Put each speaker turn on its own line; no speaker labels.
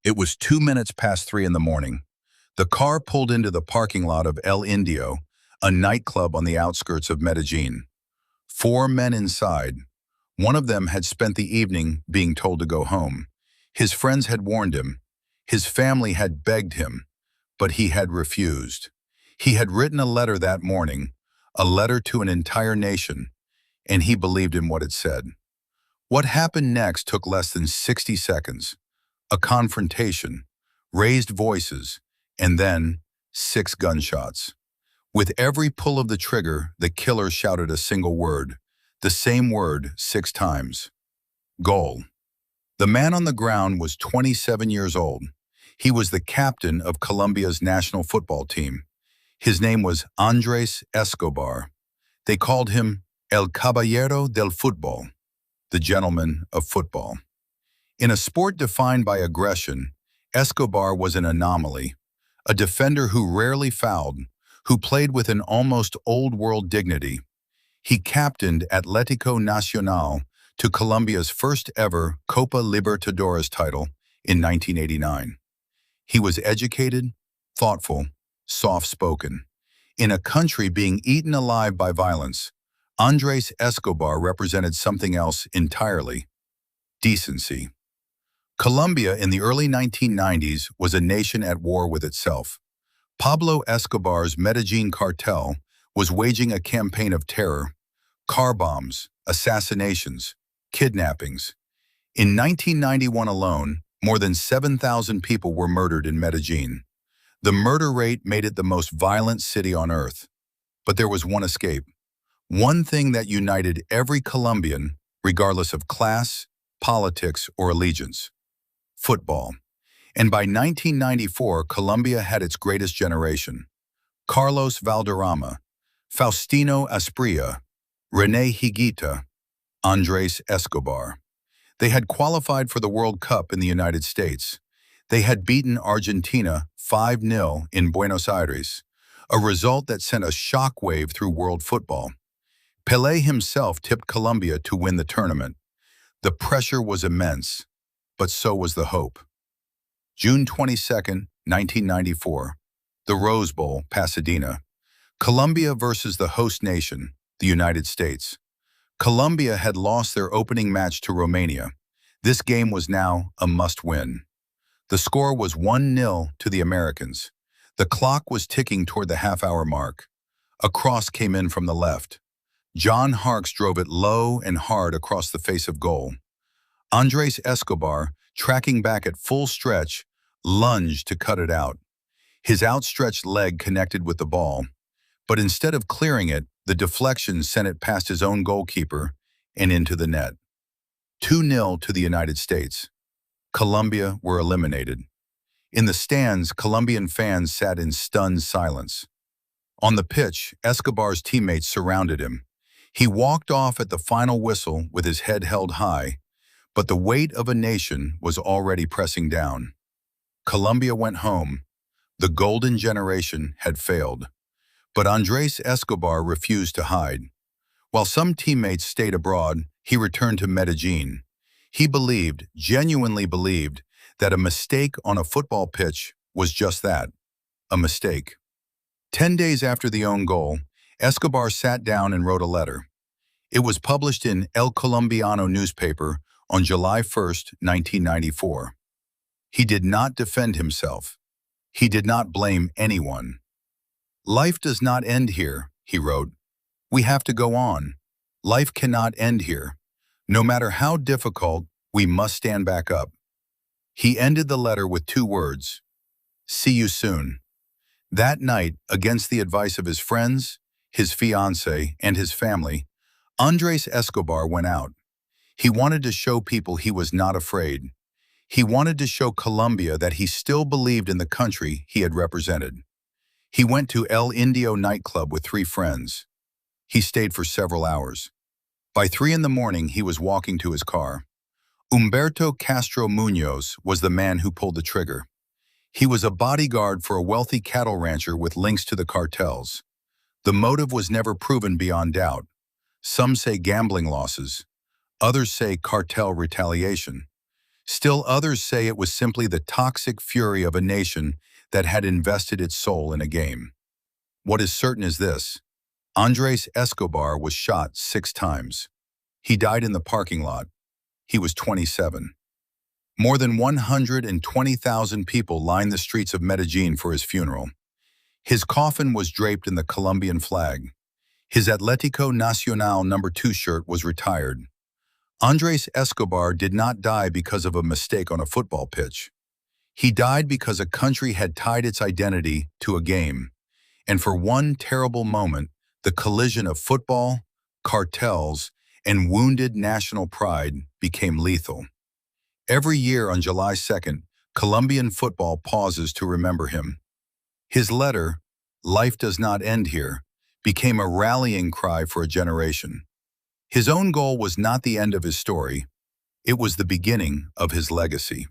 It was 2 minutes past 3 in the morning. The car pulled into the parking lot of El Indio, a nightclub on the outskirts of Medellín. 4 men inside. One of them had spent the evening being told to go home. His friends had warned him. His family had begged him, but he had refused. He had written a letter that morning, a letter to an entire nation, and he believed in what it said. What happened next took less than 60 seconds. A confrontation, raised voices, and then 6 gunshots. With every pull of the trigger, the killer shouted a single word, the same word 6 times. Goal. The man on the ground was 27 years old. He was the captain of Colombia's national football team. His name was Andrés Escobar. They called him El Caballero del Fútbol, the gentleman of football. In a sport defined by aggression, Escobar was an anomaly, a defender who rarely fouled, who played with an almost old-world dignity. He captained Atlético Nacional to Colombia's first-ever Copa Libertadores title in 1989. He was educated, thoughtful, soft-spoken. In a country being eaten alive by violence, Andrés Escobar represented something else entirely: decency. Colombia in the early 1990s was a nation at war with itself. Pablo Escobar's Medellín cartel was waging a campaign of terror, car bombs, assassinations, kidnappings. In 1991 alone, more than 7,000 people were murdered in Medellín. The murder rate made it the most violent city on earth. But there was one escape. One thing that united every Colombian, regardless of class, politics, or allegiance: football. And by 1994, Colombia had its greatest generation. Carlos Valderrama, Faustino Asprilla, René Higuita, Andrés Escobar. They had qualified for the World Cup in the United States. They had beaten Argentina 5-0 in Buenos Aires, a result that sent a shockwave through world football. Pelé himself tipped Colombia to win the tournament. The pressure was immense, but so was the hope. June 22, 1994, the Rose Bowl, Pasadena. Colombia versus the host nation, the United States. Colombia had lost their opening match to Romania. This game was now a must-win. The score was 1-0 to the Americans. The clock was ticking toward the half-hour mark. A cross came in from the left. John Harkes drove it low and hard across the face of goal. Andrés Escobar, tracking back at full stretch, lunged to cut it out. His outstretched leg connected with the ball, but instead of clearing it, the deflection sent it past his own goalkeeper and into the net. 2-0 to the United States. Colombia were eliminated. In the stands, Colombian fans sat in stunned silence. On the pitch, Escobar's teammates surrounded him. He walked off at the final whistle with his head held high, but the weight of a nation was already pressing down. Colombia went home. The golden generation had failed. But Andrés Escobar refused to hide. While some teammates stayed abroad, he returned to Medellín. He believed, genuinely believed, that a mistake on a football pitch was just that, a mistake. 10 days after the own goal, Escobar sat down and wrote a letter. It was published in El Colombiano newspaper on July 1, 1994. He did not defend himself. He did not blame anyone. "Life does not end here," he wrote. "We have to go on. Life cannot end here. No matter how difficult, we must stand back up." He ended the letter with 2 words: "See you soon." That night, against the advice of his friends, his fiancée, and his family, Andrés Escobar went out. He wanted to show people he was not afraid. He wanted to show Colombia that he still believed in the country he had represented. He went to El Indio nightclub with 3 friends. He stayed for several hours. By 3 in the morning, he was walking to his car. Humberto Castro Muñoz was the man who pulled the trigger. He was a bodyguard for a wealthy cattle rancher with links to the cartels. The motive was never proven beyond doubt. Some say gambling losses. Others say cartel retaliation. Still others say it was simply the toxic fury of a nation that had invested its soul in a game. What is certain is this: Andres Escobar was shot 6 times. He died in the parking lot. He was 27. More than 120,000 people lined the streets of Medellín for his funeral. His coffin was draped in the Colombian flag. His Atlético Nacional #2 shirt was retired. Andres Escobar did not die because of a mistake on a football pitch. He died because a country had tied its identity to a game, and for one terrible moment, the collision of football, cartels, and wounded national pride became lethal. Every year on July 2nd, Colombian football pauses to remember him. His letter, "Life Does Not End Here," became a rallying cry for a generation. His own goal was not the end of his story, it was the beginning of his legacy.